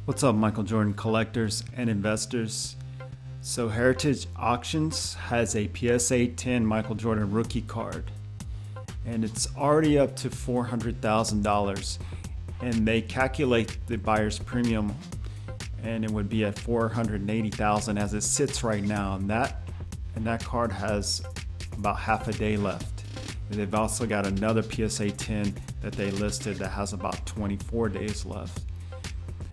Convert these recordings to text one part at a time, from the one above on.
What's up, Michael Jordan collectors and investors? So Heritage Auctions has a PSA 10 Michael Jordan rookie card, and it's already up to $400,000, and they calculate the buyer's premium, and it would be at $480,000 as it sits right now, and that card has about half a day left. And they've also got another PSA 10 that they listed that has about 24 days left.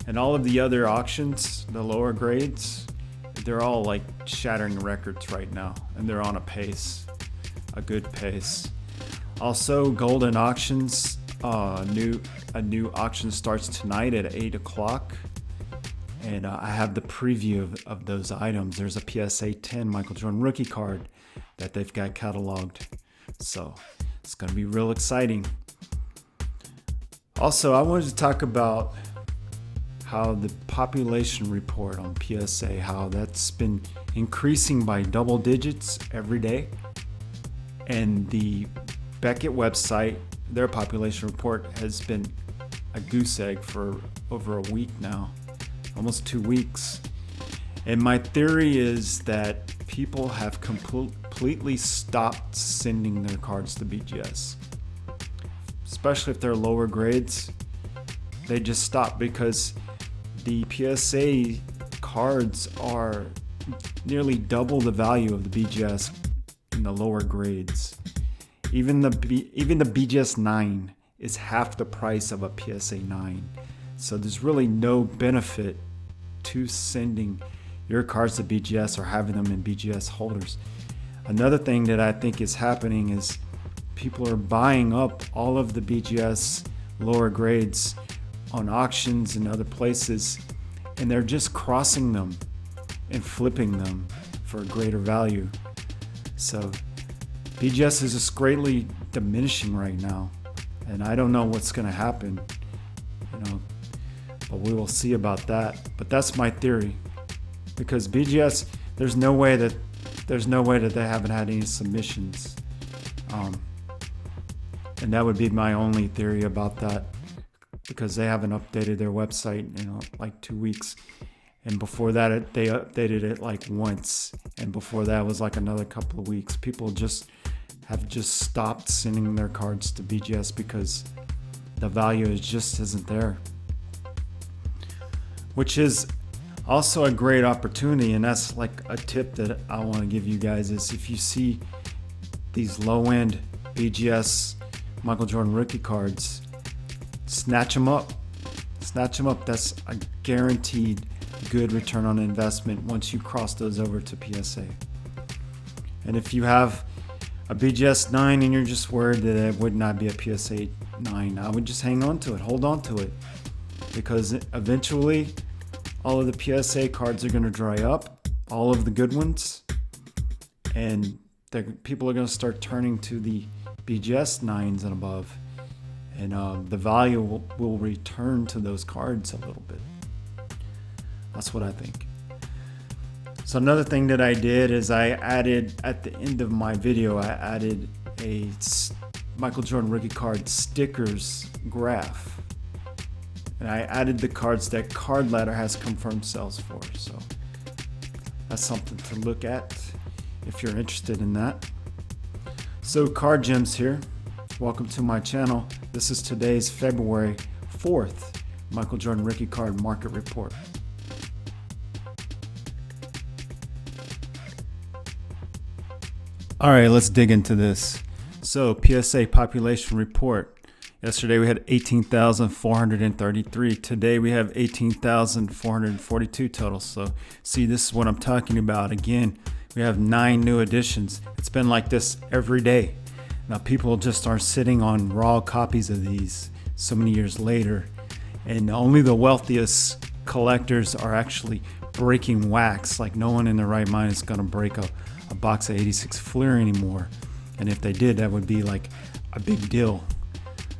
And all of the other auctions, the lower grades, they're all like shattering records right now, and they're on a good pace. Also, Golden Auctions, a new auction starts tonight at 8 o'clock, and I have the preview of those items. There's a PSA 10 Michael Jordan rookie card that they've got cataloged, so it's going to be real exciting. Also, I wanted to talk about how the population report on PSA, how that's been increasing by double digits every day. And the Beckett website, their population report has been a goose egg for over a week now, almost 2 weeks. And my theory is that people have completely stopped sending their cards to BGS, especially if they're lower grades. They just stop because the PSA cards are nearly double the value of the BGS in the lower grades. Even the BGS 9 is half the price of a PSA 9. So there's really no benefit to sending your cards to BGS or having them in BGS holders. Another thing that I think is happening is people are buying up all of the BGS lower grades on auctions and other places, and they're just crossing them and flipping them for a greater value. So BGS is just greatly diminishing right now, and I don't know what's going to happen, but we will see about that. But that's my theory, because BGS, there's no way that they haven't had any submissions, and that would be my only theory about that, because they haven't updated their website in like 2 weeks. And before that, they updated it like once. And before that was like another couple of weeks. People have stopped sending their cards to BGS because the value isn't there. Which is also a great opportunity. And that's like a tip that I want to give you guys, is if you see these low-end BGS Michael Jordan rookie cards, snatch them up. That's a guaranteed good return on investment once you cross those over to PSA. And if you have a BGS 9 and you're just worried that it would not be a PSA 9, I would just hang on to it, hold on to it, because eventually all of the PSA cards are going to dry up, all of the good ones, and people are going to start turning to the BGS 9s and above. And the value will return to those cards a little bit. That's what I think. So another thing that I did is I added, at the end of my video, I added a Michael Jordan rookie card stickers graph. And I added the cards that Card Ladder has confirmed sales for. So that's something to look at if you're interested in that. So Card Gems here. Welcome to my channel. This is today's February 4th Michael Jordan rookie card market report. All right, let's dig into this. So PSA population report. Yesterday we had 18,433. Today we have 18,442 total. So see, this is what I'm talking about. Again, we have 9 new additions. It's been like this every day. Now people just are sitting on raw copies of these so many years later, and only the wealthiest collectors are actually breaking wax. Like, no one in their right mind is going to break a box of 86 Fleer anymore, and if they did, that would be like a big deal.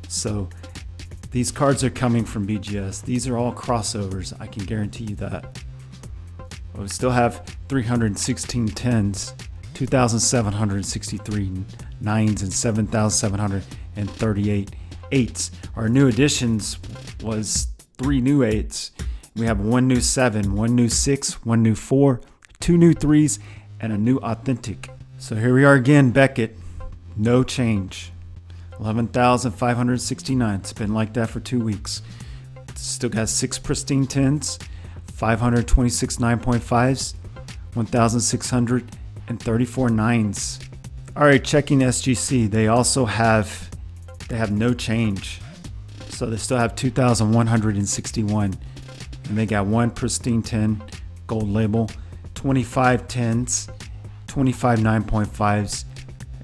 So these cards are coming from BGS. These are all crossovers, I can guarantee you that. We still have 316 10s, 2,763 9s, and 7,738 8s. Our new additions was 3 new 8s, We have one new 7, one new 6, one new 4, 2 new 3s, and a new authentic. So here we are again, Beckett. No change. 11,569. It's been like that for 2 weeks. Still got 6 pristine 10s, 526 9.5s, 1,634 9s. All right, checking SGC. They have no change. So they still have 2,161. And they got 1 pristine 10, gold label, 25 10s, 25 9.5s,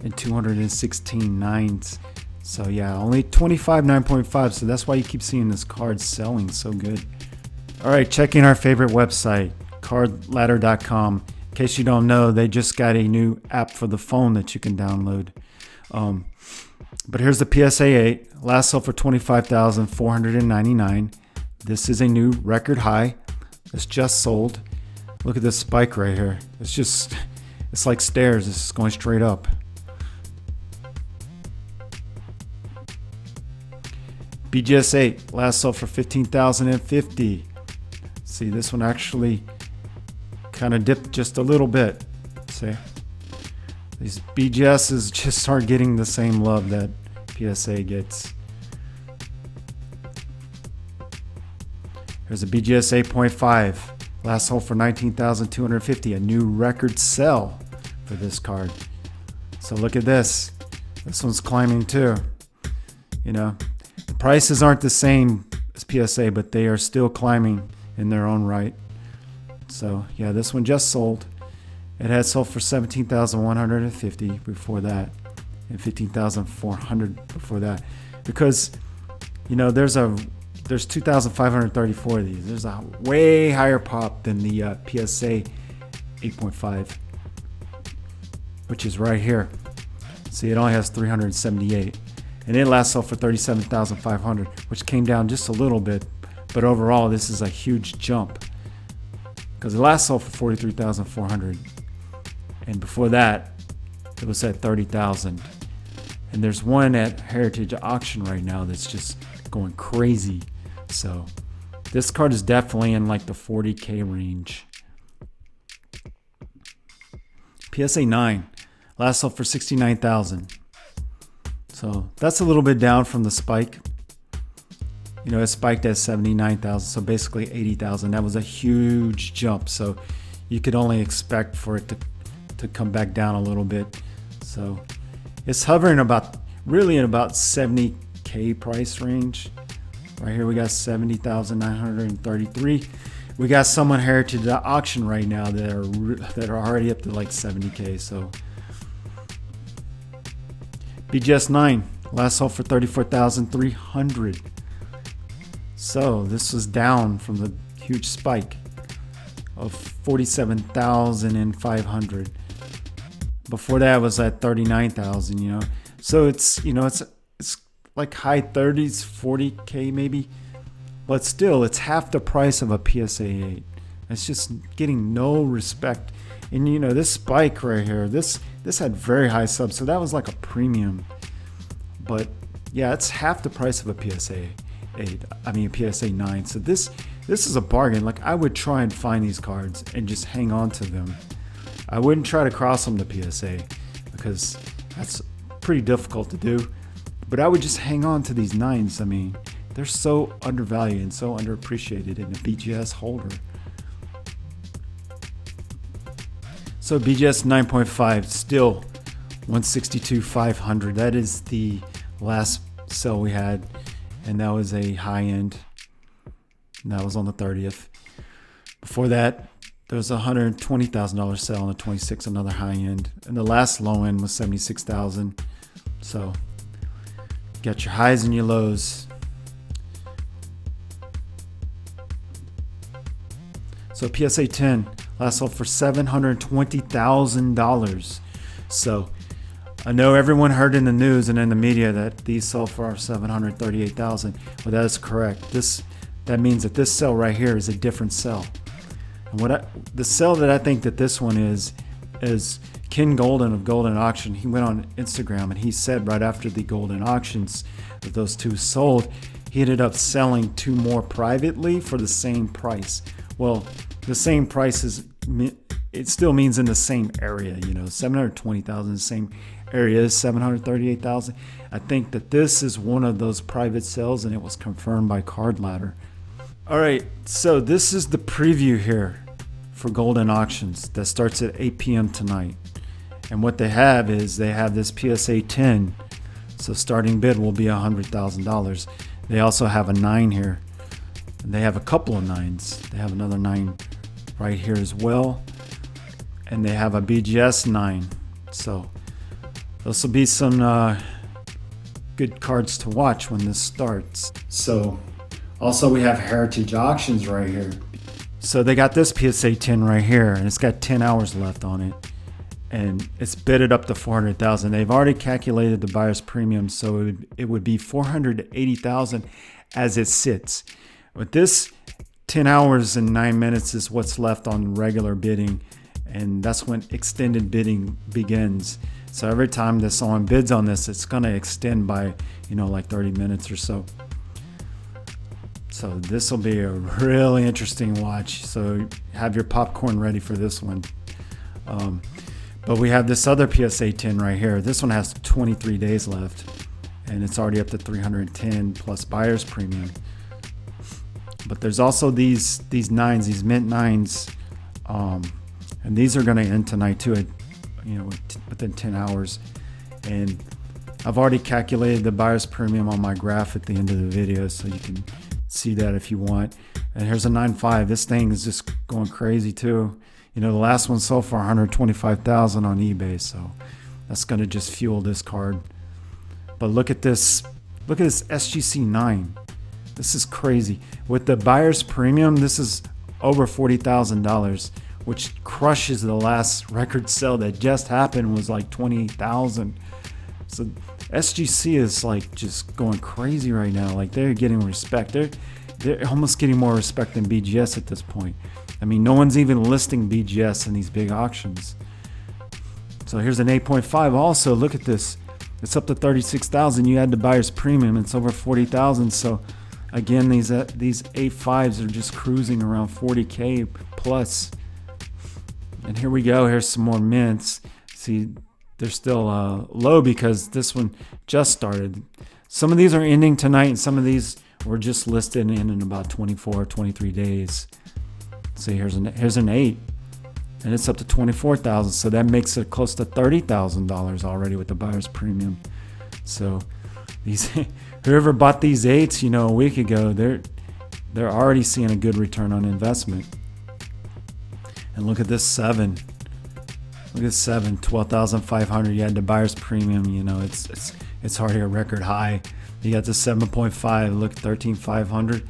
and 216 9s. So yeah, only 25 9.5. So that's why you keep seeing this card selling so good. All right, checking our favorite website, cardladder.com. In case you don't know, they just got a new app for the phone that you can download. But here's the PSA 8. Last sold for $25,499. This is a new record high. It's just sold. Look at this spike right here. It's like stairs. It's going straight up. BGS 8. Last sold for $15,050. See, this one actually kind of dipped just a little bit. See? These BGSs just aren't getting the same love that PSA gets. Here's a BGS 8.5. Last sold for $19,250. A new record sell for this card. So look at this. This one's climbing too. You know, the prices aren't the same as PSA, but they are still climbing in their own right. So yeah, this one just sold. It had sold for $17,150 before that, and $15,400 before that. Because, you know, there's 2,534 of these. There's a way higher pop than the PSA 8.5, which is right here. See, it only has 378, and it last sold for $37,500, which came down just a little bit. But overall, this is a huge jump because it last sold for $43,400, and before that, it was at $30,000. And there's one at Heritage Auction right now that's just going crazy. So this card is definitely in like the 40K range. PSA 9 last sold for $69,000. So that's a little bit down from the spike. You know, it spiked at 79,000, so basically 80,000. That was a huge jump. So you could only expect for it to come back down a little bit. So it's hovering really in about 70K price range. Right here we got 70,933. We got some on Heritage Auction right now that are already up to like 70K. So BGS 9 last sold for $34,300. So this was down from the huge spike of $47,500. Before that was at $39,000. You know, so it's like high 30s, 40K maybe, but still it's half the price of a PSA 8. It's just getting no respect. And you know, this spike right here, this had very high subs, so that was like a premium. But yeah, it's half the price of a PSA 8. I mean, a PSA 9. So this is a bargain. Like, I would try and find these cards and just hang on to them. I wouldn't try to cross them to PSA because that's pretty difficult to do. But I would just hang on to these 9s. I mean, they're so undervalued and so underappreciated in a BGS holder. So BGS 9.5 still $162,500. That is the last sell we had, and that was a high end. And that was on the 30th. Before that, there was a $120,000 sale on the 26th, another high end, and the last low end was $76,000. So got your highs and your lows. So PSA 10 last sold for $720,000. So I know everyone heard in the news and in the media that these sold for $738,000. Well, that is correct. That means that this sale right here is a different sale. And the sale that I think that this one is Ken Golden of Golden Auction. He went on Instagram and he said right after the Golden Auctions that those two sold, he ended up selling 2 more privately for the same price. Well, the same price is, it still means in the same area, you know, 720,000, the same area is 738,000. I think that this is one of those private sales, and it was confirmed by Card Ladder. All right, so this is the preview here for Golden Auctions that starts at 8 p.m. tonight. And what they have is they have this PSA 10. So starting bid will be $100,000. They also have a 9 here. And they have a couple of 9s. They have another 9 right here as well. And they have a BGS 9. So this will be some good cards to watch when this starts. So also we have Heritage Auctions right here. So they got this PSA 10 right here, and it's got 10 hours left on it. And it's bidded up to 400,000. They've already calculated the buyer's premium, so it would be 480,000 as it sits. With this, 10 hours and 9 minutes is what's left on regular bidding, and that's when extended bidding begins. So every time that someone bids on this, it's going to extend by, you know, like 30 minutes or so. So this will be a really interesting watch. So have your popcorn ready for this one. But we have this other PSA 10 right here. This one has 23 days left, and it's already up to 310 plus buyer's premium. But there's also these 9s, these mint 9s, and these are going to end tonight too, you know, within 10 hours. And I've already calculated the buyer's premium on my graph at the end of the video, so you can see that if you want. And here's a 9.5. This thing is just going crazy too. You know, the last one sold for 125,000 on eBay, so that's going to just fuel this card. But look at this. Look at this SGC 9. This is crazy. With the buyer's premium, this is over $40,000, which crushes the last record sale that just happened, was like 28,000. So SGC is like just going crazy right now. Like, they're getting respect. They're almost getting more respect than BGS at this point. I mean, no one's even listing BGS in these big auctions. So here's an 8.5 also. Look at this. It's up to 36,000. You add the buyer's premium, it's over 40,000. So again, these 8.5s are just cruising around 40K plus. And here we go. Here's some more mints. See, they're still low because this one just started. Some of these are ending tonight, and some of these were just listed in about 24, 23 days. See, here's an 8, and it's up to 24,000. So that makes it close to $30,000 already with the buyer's premium. So these, whoever bought these 8s, you know, a week ago, they're already seeing a good return on investment. And look at this 7. Look at 7, 12,500. You had the buyer's premium. You know, it's already a record high. You got the 7.5. Look, 13,500.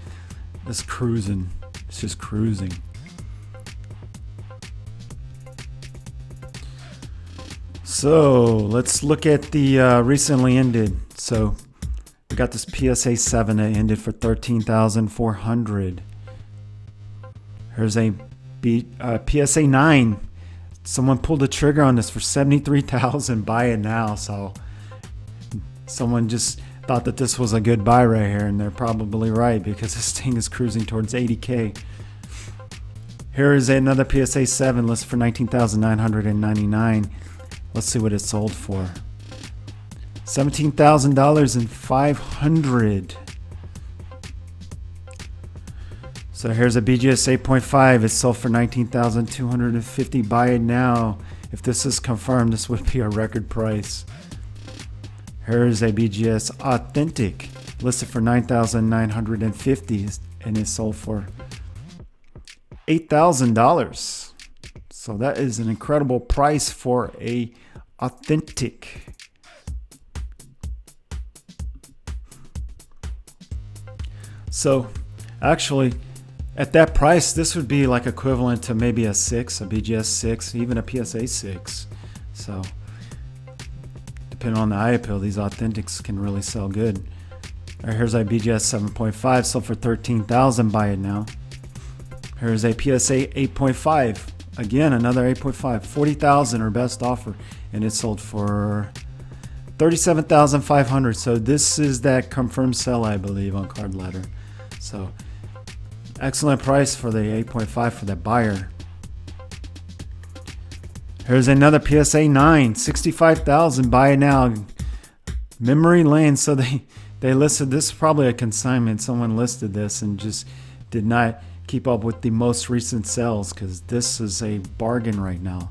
It's cruising. It's just cruising. So let's look at the recently ended. So we got this PSA 7 that ended for 13,400. Here's a PSA 9. Someone pulled the trigger on this for 73,000. Buy it now. So someone just thought that this was a good buy right here, and they're probably right because this thing is cruising towards 80K. Here is another PSA 7 listed for 19,999. Let's see what it sold for. $17,500. So here's a BGS 8.5. It sold for 19,250. Buy it now. If this is confirmed, this would be a record price. Here's a BGS Authentic listed for 9,950, and it sold for $8,000. So that is an incredible price for a Authentic. So actually, at that price, this would be like equivalent to maybe a 6, a BGS 6, even a PSA 6. So depending on the eye appeal, these Authentics can really sell good. All right, here's a BGS 7.5, sold for 13,000. Buy it now. Here's a PSA 8.5. Again, another 8.5. 40,000 or best offer, and it sold for $37,500. So this is that confirmed sell, I believe, on Card Ladder. So excellent price for the 8.5 for that buyer. Here's another PSA 9, $65,000. Buy it now. Memory lane. So they listed this, is probably a consignment. Someone listed this and just did not keep up with the most recent sales, because this is a bargain right now.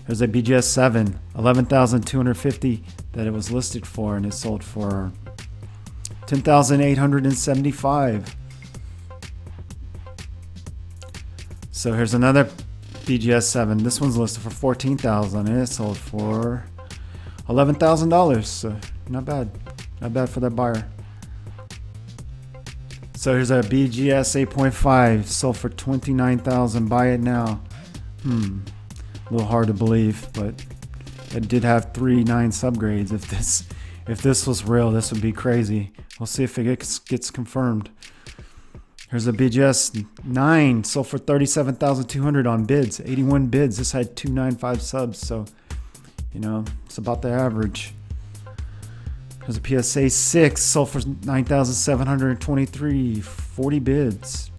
There's a BGS 7, $11,250 that it was listed for, and it sold for $10,875. So here's another BGS 7. This one's listed for $14,000, and it sold for $11,000. So not bad for that buyer. So here's a BGS 8.5, sold for $29,000. Buy it now. A little hard to believe, but it did have 3 9 subgrades. If this was real, this would be crazy. We'll see if it gets confirmed. Here's a BGS 9, sold for $37,200 on bids. 81 bids. This had 295 subs, so it's about the average. There's a PSA 6, sold for $9,723, 40 bids.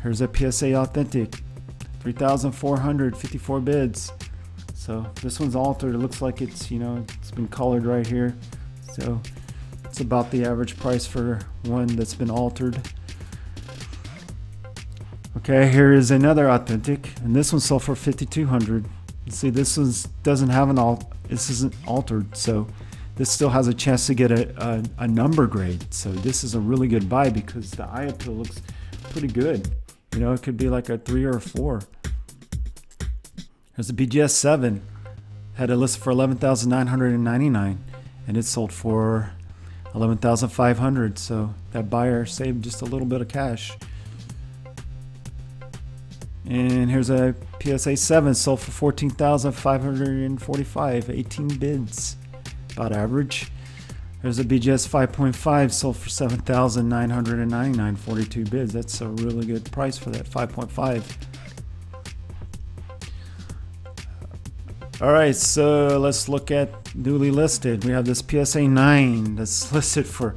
Here's a PSA Authentic, 3,454 bids. So this one's altered. It looks like it's been colored right here. So it's about the average price for one that's been altered. Okay, here is another Authentic, and this one sold for $5,200. See, this doesn't have this isn't altered, so this still has a chance to get a number grade. So this is a really good buy because the eye appeal looks pretty good. It could be like a 3 or a 4. There's a BGS 7. Had it listed for $11,999, and it sold for $11,500. So that buyer saved just a little bit of cash. And here's a PSA 7, sold for $14,545, 18 bids. About average. There's a BGS 5.5, sold for $7,999, 42 bids. That's a really good price for that 5.5. All right, so let's look at newly listed. We have this PSA 9 that's listed for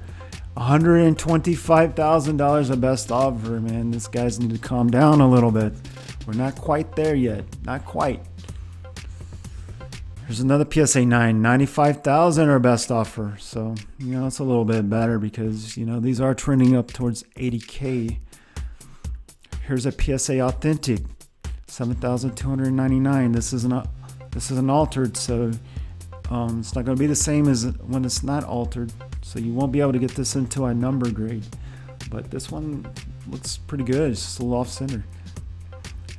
$125,000 of best offer. Man, these guys need to calm down a little bit. We're not quite there yet. Not quite. There's another PSA 9, $95,000 our best offer. So, it's a little bit better because, these are trending up towards $80K. Here's a PSA Authentic, $7,299. This is an altered, so it's not going to be the same as when it's not altered. So you won't be able to get this into a number grade. But this one looks pretty good. It's just a little off center.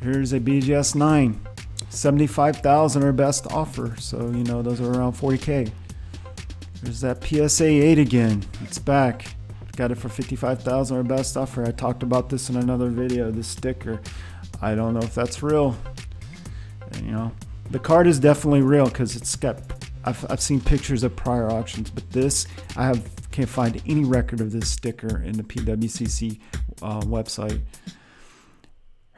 Here's a BGS 9. $75,000 our best offer, so those are around $40K. There's that PSA 8 again. It's back. Got it for $55,000 our best offer. I talked about this in another video. This sticker, I don't know if that's real. The card is definitely real because it's got. I've seen pictures of prior auctions, but this can't find any record of this sticker in the PWCC website.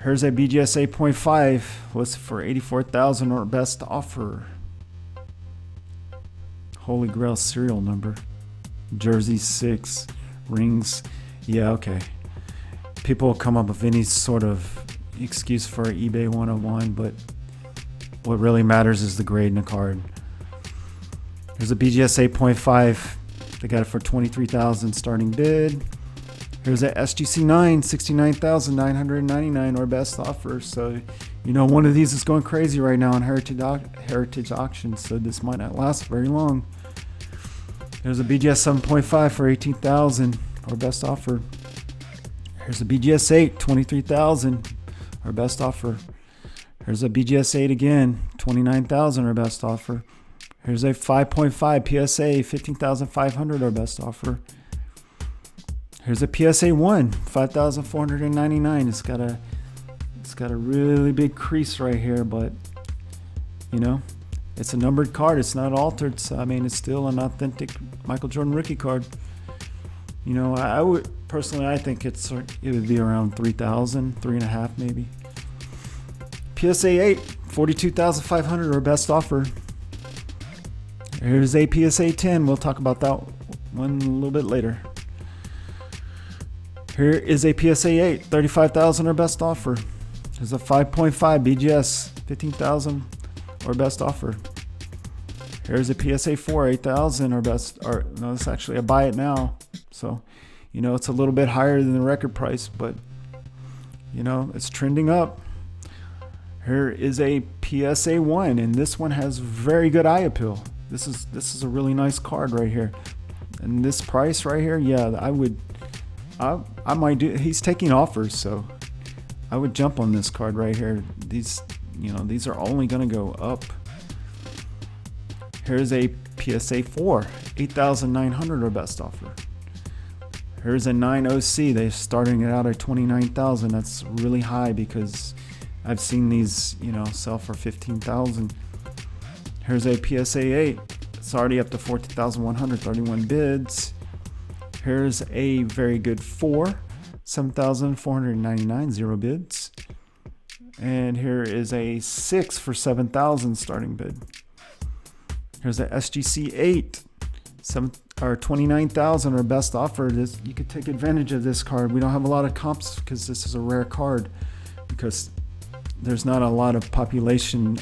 Here's a BGS 8.5, listed for $84,000 or best offer. Holy Grail serial number. Jersey 6. Rings. Yeah, okay. People will come up with any sort of excuse for eBay 101, but what really matters is the grade in the card. Here's a BGS 8.5. They got it for $23,000 starting bid. Here's a SGC 9, $69,999 or best offer. So, one of these is going crazy right now on heritage auctions, so this might not last very long. There's a BGS 7.5 for $18,000 or best offer. Here's a BGS 8, $23,000 or best offer. Here's a BGS 8 again, $29,000 or best offer. Here's a 5.5 PSA, $15,500 or best offer. Here's a PSA 1, $5,499. It's got a really big crease right here, but it's a numbered card. It's not altered, so it's still an authentic Michael Jordan rookie card. I would personally, I think it would be around 3,000, 3.5 maybe. PSA 8, $42,500 or best offer. Here's a PSA 10. We'll talk about that one a little bit later. Here is a PSA 8, 35,000 or best offer. There's a 5.5 BGS, 15,000 or best offer. Here's a PSA 4, 8,000 or best, or no, it's actually a buy it now. So, you know, it's a little bit higher than the record price, but you know, it's trending up. Here is a PSA 1, and this one has very good eye appeal. This is a really nice card right here. And this price right here, yeah, I might do. He's taking offers, so I would jump on this card right here. These, you know, these are only gonna go up. Here's a PSA 4, 8,900 or best offer. Here's a 9 OC. They're starting it out at 29,000. That's really high because I've seen these, you know, sell for 15,000. Here's a PSA 8. It's already up to 14,131 bids. Here's a very good 4, 7,499, 0 bids. And here is a 6 for 7,000 starting bid. Here's a SGC 8, 29,000 or best offer. This, you could take advantage of this card. We don't have a lot of comps because this is a rare card, because there's not a lot of population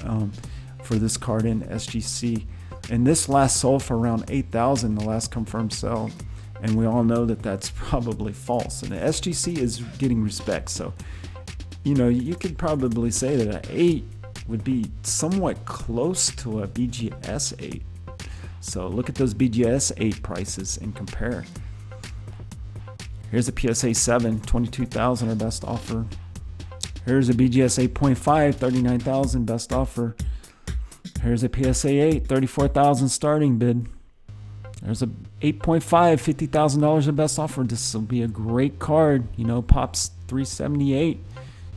for this card in SGC. And this last sold for around 8,000, the last confirmed sell. And we all know that that's probably false. And the SGC is getting respect. So, you know, you could probably say that an 8 would be somewhat close to a BGS 8. So look at those BGS 8 prices and compare. Here's a PSA 7, 22,000 or best offer. Here's a BGS 8.5, 39,000 best offer. Here's a PSA 8, 34,000 starting bid. There's a 8.5, $50,000 in best offer. This will be a great card. You know, pops 378.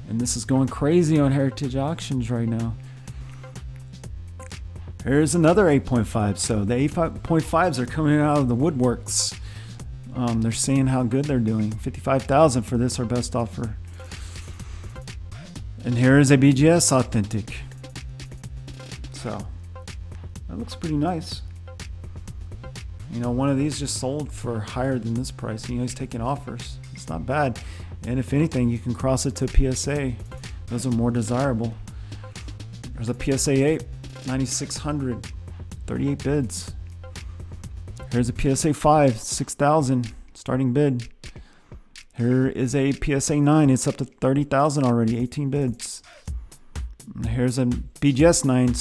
And this is going crazy on Heritage Auctions right now. Here's another 8.5. So the 8.5s are coming out of the woodworks. They're seeing how good they're doing. 55,000 for this, our best offer. And here is a BGS Authentic. So that looks pretty nice. You know, one of these just sold for higher than this price. You know, he's taking offers. It's not bad. And if anything, you can cross it to PSA. Those are more desirable. There's a PSA 8, 9,600, 38 bids. Here's a PSA 5, 6,000 starting bid. Here is a PSA 9. It's up to 30,000 already, 18 bids. Here's a BGS 9,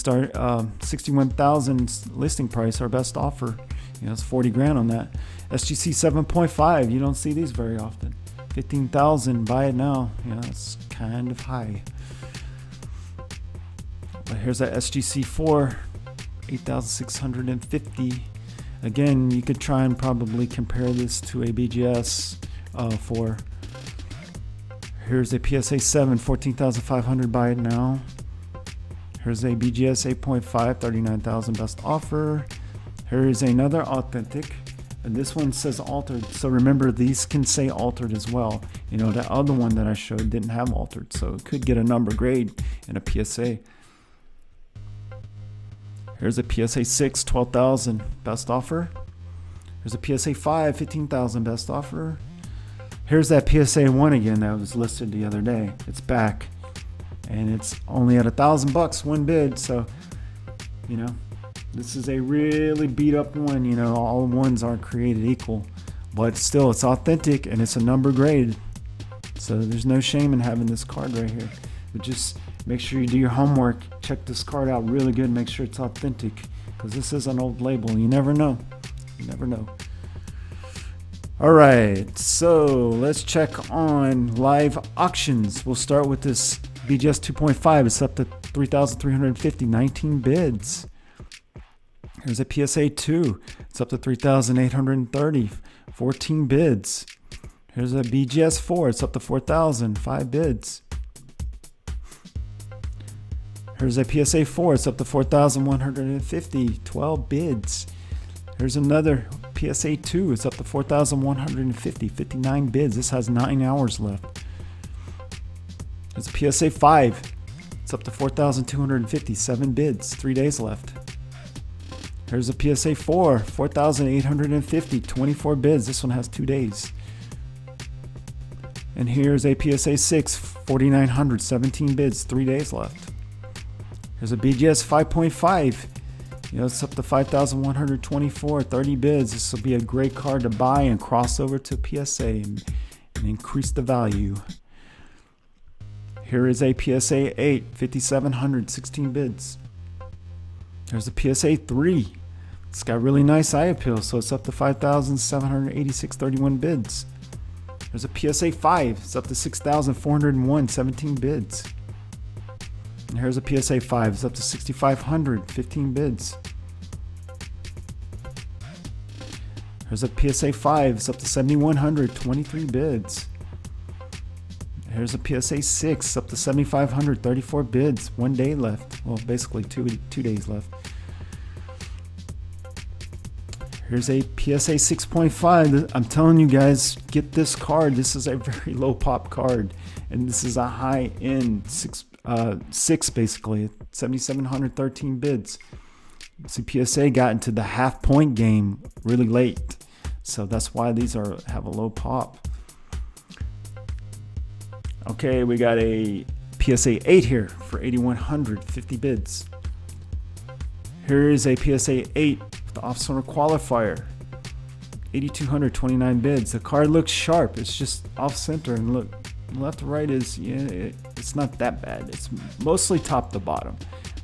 61,000 listing price, our best offer. You know, it's 40 grand on that. SGC 7.5. You don't see these very often. 15,000. Buy it now. Yeah, that's kind of high. But here's a SGC 4, 8,650. Again, you could try and probably compare this to a BGS 4. Here's a PSA 7, 14,500. Buy it now. Here's a BGS 8.5, 39,000 best offer. Here is another authentic, and this one says altered. So remember, these can say altered as well. You know, the other one that I showed didn't have altered, so it could get a number grade in a PSA. Here's a PSA 6, 12,000 best offer. Here's a PSA 5, 15,000 best offer. Here's that PSA 1 again that was listed the other day. It's back, and it's only at $1,000, one bid. So, you know, this is a really beat up one. You know, all ones aren't created equal, but still, it's authentic and it's a number grade. So there's no shame in having this card right here. But just make sure you do your homework. Check this card out really good. Make sure it's authentic, because this is an old label. You never know. You never know. All right, so let's check on live auctions. We'll start with this BGS 2.5. It's up to 3,350, 19 bids. Here's a PSA 2. It's up to 3,830, 14 bids. Here's a BGS 4. It's up to 4,000, 5 bids. Here's a PSA 4. It's up to 4,150, 12 bids. Here's another PSA 2. It's up to 4,150, 59 bids. This has 9 hours left. There's a PSA 5. It's up to 4,250, 7 bids, 3 days left. Here's a PSA 4, 4,850, 24 bids. This one has 2 days. And here's a PSA 6, 4,900, 17 bids, 3 days left. Here's a BGS 5.5. It's up to 5,124, 30 bids. This will be a great card to buy and cross over to PSA and increase the value. Here is a PSA 8, 5,700, 16 bids. There's a PSA 3. It's got really nice eye appeal, so it's up to 5,786, 31 bids. There's a PSA 5. It's up to 6,401, 17 bids. And here's a PSA 5. It's up to 6,500, 15 bids. Here's a PSA 5. It's up to 7,100, 23 bids. Here's a PSA 6. Up to 7,500, 34 bids. 1 day left. Well, basically two days left. Here's a PSA 6.5. I'm telling you guys, get this card. This is a very low pop card, and this is a high end six basically. 7,713 bids. See, PSA got into the half point game really late, so that's why these have a low pop. Okay, we got a PSA 8 here for 8,100, 50 bids. Here is a PSA 8 with the off-center qualifier, 8,200, 29 bids. The card looks sharp. It's just off-center, and look, left to right is, it's not that bad. It's mostly top to bottom,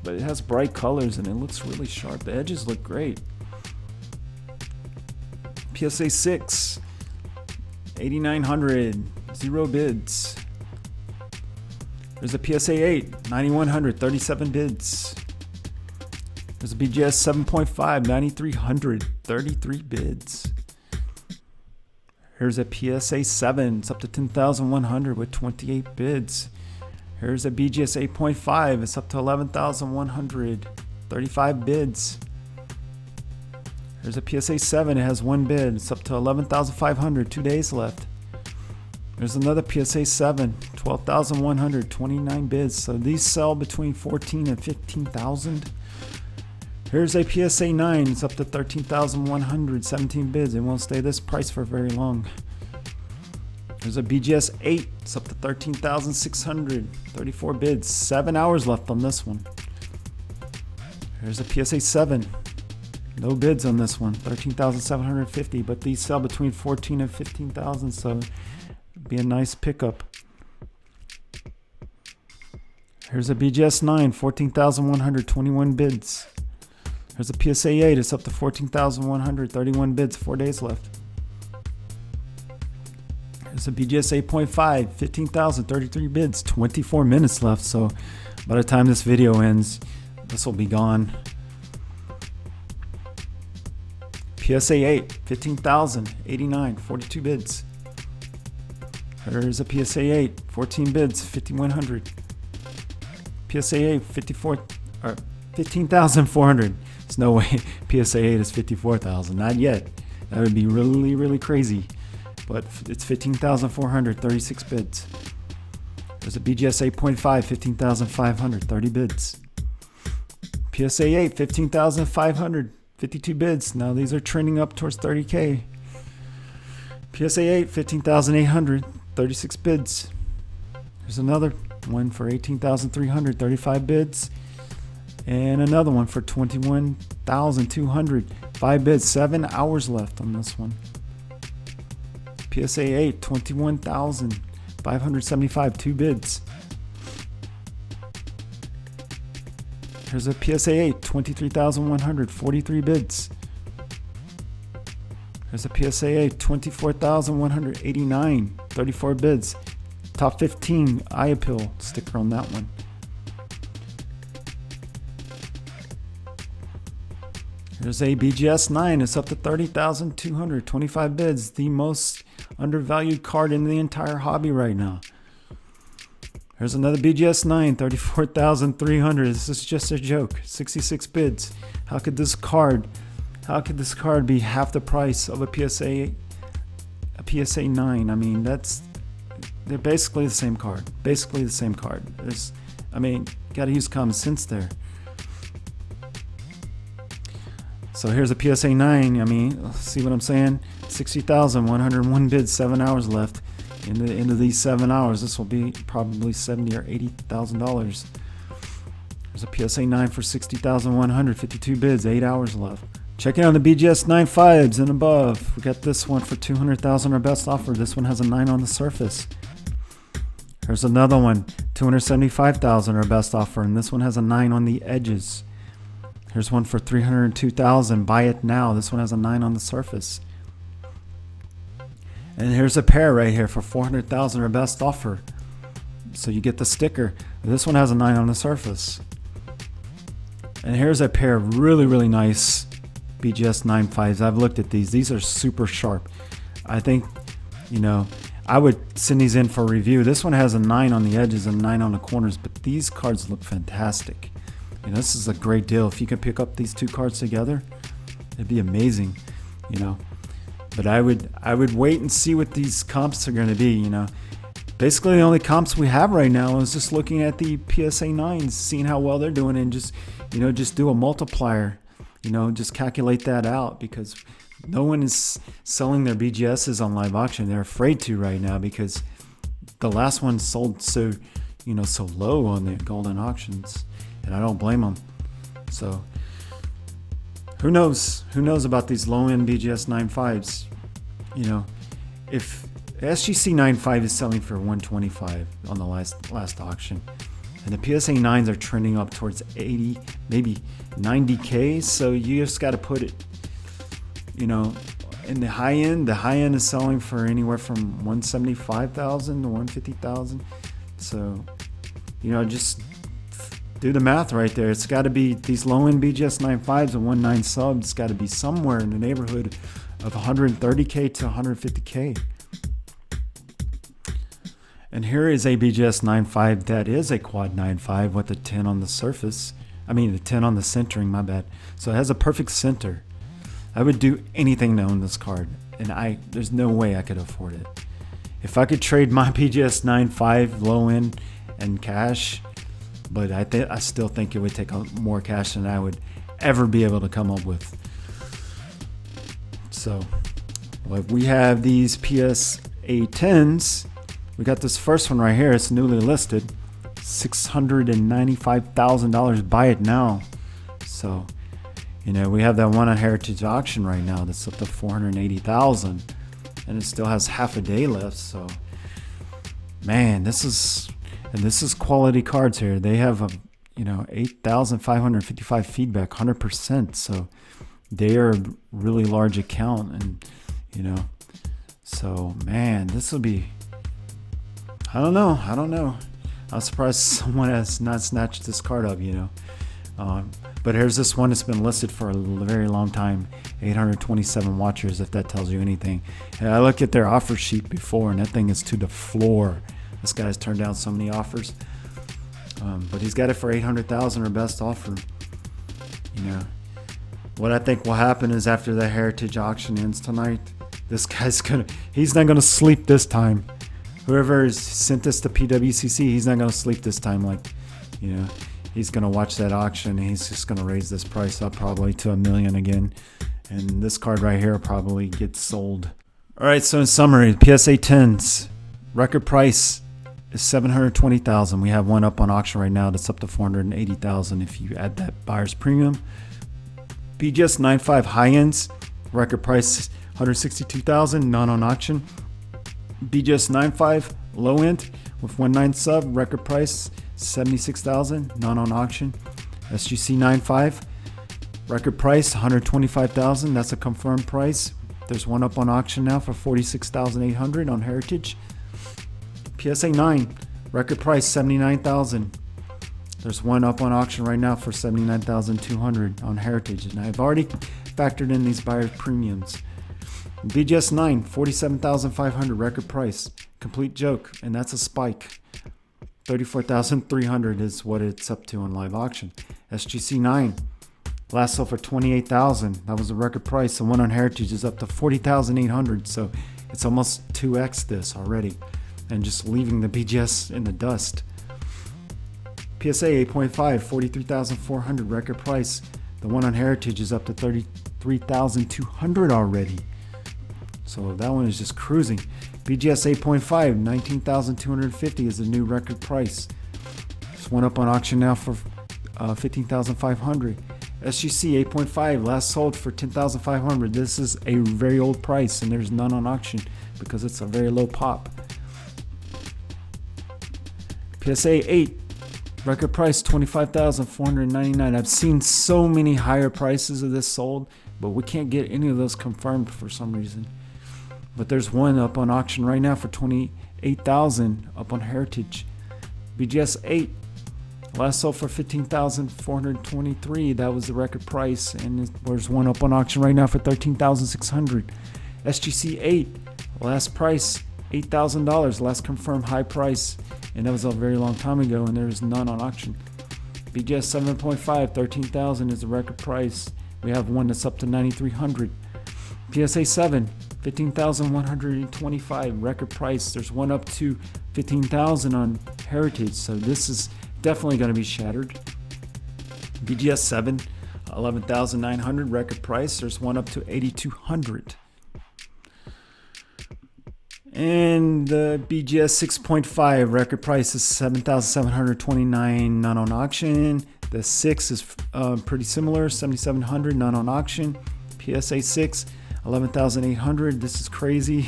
but it has bright colors and it looks really sharp. The edges look great. PSA 6, 8,900, 0 bids. There's a PSA 8, 9,100, 37 bids. There's a BGS 7.5, 9,300, 33 bids. Here's a PSA 7, it's up to 10,100 with 28 bids. Here's a BGS 8.5, it's up to 11,100, 35 bids. Here's a PSA 7, it has 1 bid, it's up to 11,500, 2 days left. There's another PSA 7, 12,100, 29 bids. So these sell between 14 and 15,000. Here's a PSA 9, it's up to 13,100, 17 bids. It won't stay this price for very long. There's a BGS 8, it's up to 13,600, 34 bids. 7 hours left on this one. Here's a PSA 7, no bids on this one, 13,750, but these sell between 14 and 15,000, so be a nice pickup. Here's a BGS 9, 14,121 bids. Here's a PSA 8, it's up to 14,131 bids, 4 days left. Here's a BGS 8.5, 15,033 bids, 24 minutes left, so by the time this video ends, this will be gone. PSA 8, 15,089, 42 bids. There's a PSA 8, 14 bids, 5,100. PSA 8, 15,400. There's no way PSA 8 is 54,000. Not yet. That would be really, really crazy. But it's 15,400, 36 bids. There's a BGS 8.5, 15,500, 30 bids. PSA 8, 15,500, 52 bids. Now these are trending up towards 30K. PSA 8, 15,800, 36 bids. There's another one for 18,300, 35 bids. And another one for 21,200, 5 bids. 7 hours left on this one. PSA 8, 21,575, 2 bids. Here's a PSA 8, 23,100, 43 bids. There's a PSA 8, 24,189, 34 bids. Top 15 eye appeal sticker on that one. There's a BGS 9, it's up to 30,200, 25 bids. The most undervalued card in the entire hobby right now. Here's another BGS 9, 34,300. This is just a joke. 66 bids. How could this card be half the price of a PSA 9? I mean, they're basically the same card. Basically the same card. Gotta use common sense there. So here's a PSA 9. I mean, see what I'm saying? 60,000, 101 bids, 7 hours left. In the end of these 7 hours, this will be probably $70,000 or $80,000. There's a PSA 9 for 60,100, 52 bids, 8 hours left. Checking out the BGS 9.5s and above. We got this one for 200,000, our best offer. This one has a 9 on the surface. Here's another one, 275,000, our best offer, and this one has a 9 on the edges. Here's one for 302,000. Buy it now. This one has a 9 on the surface. And here's a pair right here for 400,000, our best offer. So you get the sticker. This one has a 9 on the surface. And here's a pair of really, really nice BGS 9.5s. I've looked at these. These are super sharp. I think, you know, I would send these in for review. This one has a 9 on the edges and 9 on the corners, but these cards look fantastic. You know, this is a great deal. If you can pick up these two cards together, it'd be amazing, you know. But I would wait and see what these comps are going to be, you know. Basically, the only comps we have right now is just looking at the PSA 9s, seeing how well they're doing, and just, you know, just do a multiplier, you know, just calculate that out, because no one is selling their BGSs on live auction. They're afraid to right now because the last one sold so, you know, so low on the golden auctions, and I don't blame them. So who knows? Who knows about these low-end BGS 9.5s? You know, if SGC 9.5 is selling for 125 on the last auction, and the PSA 9s are trending up towards 80, maybe 90K. So you just got to put it, you know, in the high end. The high end is selling for anywhere from 175,000 to 150,000. So, you know, just do the math right there. It's got to be these low-end BGS 9.5s and 1.9 subs. It's got to be somewhere in the neighborhood of 130K to 150K. And here is a BGS 9.5 that is a quad 9.5 with a 10 on the surface. I mean, the 10 on the centering, my bad. So it has a perfect center. I would do anything to own this card, and there's no way I could afford it. If I could trade my BGS 9.5 low end and cash, but I still think it would take more cash than I would ever be able to come up with. So, well, we have these PSA 10s. We got this first one right here. It's newly listed, $695,000. Buy it now. So, you know, we have that one on Heritage Auction right now that's up to $480,000, and it still has half a day left. So, man, this is quality cards here. They have a, you know, 8,555 feedback, 100%. So they are a really large account, and, you know, so man, this will be. I don't know. I'm surprised someone has not snatched this card up, you know. But here's this one that's been listed for a very long time, 827 watchers, if that tells you anything. And I looked at their offer sheet before, and that thing is to the floor. This guy's turned down so many offers. But he's got it for 800,000, or best offer. You know, what I think will happen is after the Heritage auction ends tonight, this guy's he's not gonna sleep this time. Whoever sent this to PWCC, he's not going to sleep this time. Like, you know, he's going to watch that auction, and he's just going to raise this price up probably to $1 million again. And this card right here probably gets sold. All right, so in summary, PSA 10s, record price is $720,000. We have one up on auction right now that's up to $480,000 if you add that buyer's premium. BGS 9.5 high ends, record price $162,000, none on auction. BGS 9.5 low end with 1.9 sub, record price $76,000, none on auction. SGC 9.5 record price $125,000, that's a confirmed price. There's one up on auction now for $46,800 on Heritage. PSA 9 record price $79,000. There's one up on auction right now for $79,200 on Heritage, and I've already factored in these buyers premiums. BGS 9, $47,500 record price. Complete joke, and that's a spike. $34,300 is what it's up to on live auction. SGC 9, last sold for $28,000. That was the record price. The one on Heritage is up to $40,800, so it's almost 2x this already, and just leaving the BGS in the dust. PSA 8.5, $43,400 record price. The one on Heritage is up to 3,200 already. So that one is just cruising. BGS 8.5, 19,250 is the new record price. This one up on auction now for 15,500. SGC 8.5 last sold for 10,500. This is a very old price and there's none on auction because it's a very low pop. PSA 8 record price 25,499. I've seen so many higher prices of this sold, but we can't get any of those confirmed for some reason. But there's one up on auction right now for 28,000 up on Heritage. BGS 8 last sold for 15,423. That was the record price, and there's one up on auction right now for 13,600. SGC 8 last price $8,000, last confirmed high price, and that was a very long time ago, and there's none on auction. BGS 7.5 13,000 is the record price. We have one that's up to 9,300. PSA 7 15,125 record price. There's one up to 15,000 on Heritage, so this is definitely going to be shattered. BGS 7 11,900 record price. There's one up to 8,200. And the BGS 6.5 record price is 7,729, not on auction. The 6 is pretty similar, 7,700, not on auction. PSA 6 11,800. This is crazy.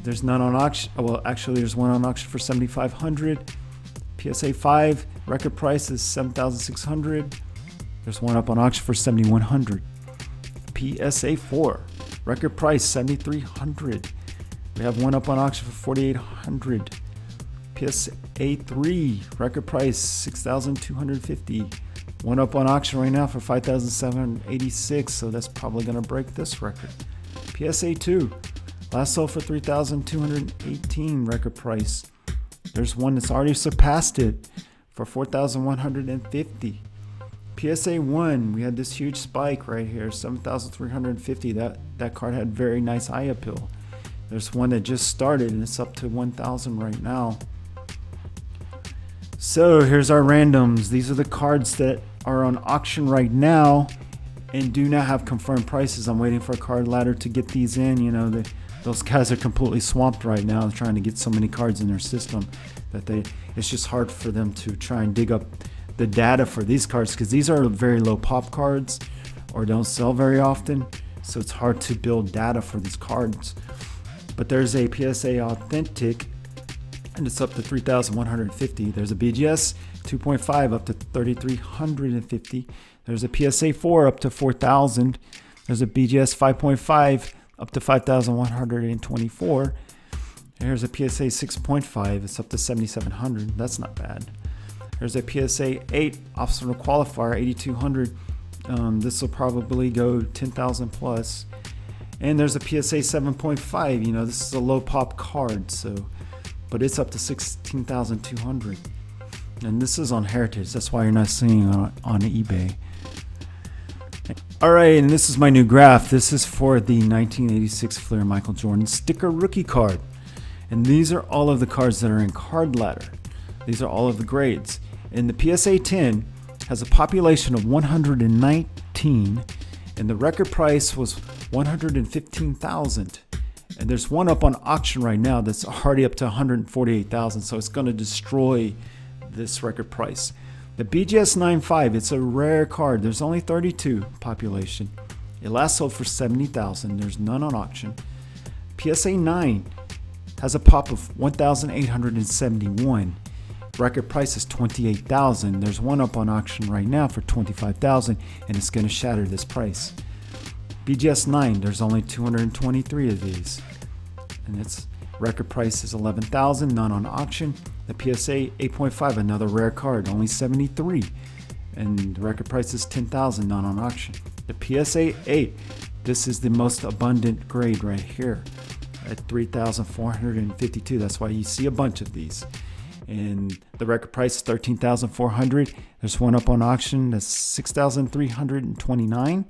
There's none on auction. Well, actually, there's one on auction for 7,500. PSA 5 record price is 7,600. There's one up on auction for 7,100. PSA 4 record price 7,300. We have one up on auction for 4,800. PSA 3 record price 6,250. One up on auction right now for 5,786, so that's probably going to break this record. PSA 2 last sold for 3,218 record price. There's one that's already surpassed it for 4,150. PSA 1, we had this huge spike right here, 7,350. That card had very nice eye appeal. There's one that just started and it's up to 1,000 right now. So here's our randoms. These are the cards that are on auction right now and do not have confirmed prices. I'm waiting for a card ladder to get these in. You know, those guys are completely swamped right now trying to get so many cards in their system that it's just hard for them to try and dig up the data for these cards, because these are very low pop cards or don't sell very often, so it's hard to build data for these cards. But there's a PSA Authentic and it's up to 3,150. There's a BGS 2.5 up to 3,350. There's a PSA 4 up to 4,000. There's a BGS 5.5 up to 5,124. Here's a PSA 6.5. It's up to 7,700. That's not bad. There's a PSA 8 optional qualifier 8,200. This will probably go 10,000 plus. And there's a PSA 7.5. You know, this is a low pop card, but it's up to 16,200. And this is on Heritage. That's why you're not seeing it on eBay. All right, and this is my new graph. This is for the 1986 Fleer Michael Jordan sticker rookie card. And these are all of the cards that are in card ladder. These are all of the grades. And the PSA 10 has a population of 119, and the record price was 115,000. And there's one up on auction right now that's already up to 148,000, so it's going to destroy this record price. The BGS 9.5, it's a rare card. There's only 32 population. It last sold for 70,000. There's none on auction. PSA 9 has a pop of 1,871. Record price is 28,000. There's one up on auction right now for 25,000, and it's going to shatter this price. BGS 9, there's only 223 of these, and its record price is 11,000, none on auction. The PSA 8.5, another rare card, only 73, and the record price is 10,000, none on auction. The PSA 8, this is the most abundant grade right here at 3,452. That's why you see a bunch of these. And the record price is 13,400. There's one up on auction that's 6,329.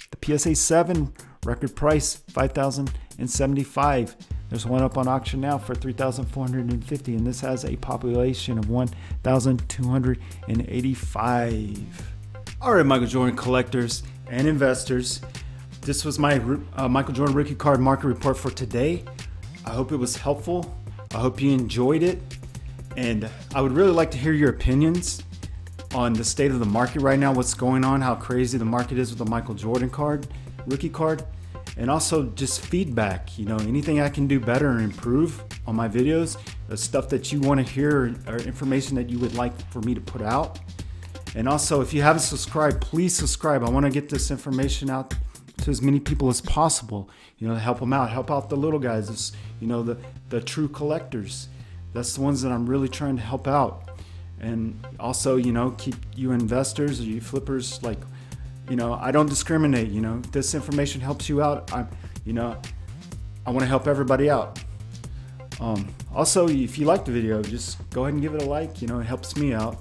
The PSA 7 record price 5,075. There's one up on auction now for 3,450, and this has a population of 1,285. All right, Michael Jordan collectors, and investors. This was my Michael Jordan rookie card market report for today. I hope it was helpful. I hope you enjoyed it. And I would really like to hear your opinions on the state of the market right now, what's going on, how crazy the market is with the Michael Jordan card, rookie card, and also just feedback, anything I can do better and improve on my videos, the stuff that you want to hear or information that you would like for me to put out. And also, if you haven't subscribed, please subscribe. I want to get this information out to as many people as possible, help them out, help out the little guys, the true collectors. That's the ones that I'm really trying to help out. And also, keep you investors or you flippers, I don't discriminate. If this information helps you out, I want to help everybody out. Also, if you like the video, just go ahead and give it a like. It helps me out.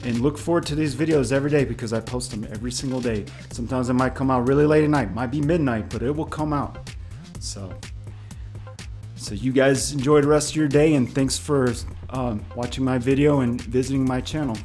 And look forward to these videos every day because I post them every single day. Sometimes it might come out really late at night, might be midnight, but it will come out. So you guys enjoy the rest of your day, and thanks for watching my video and visiting my channel.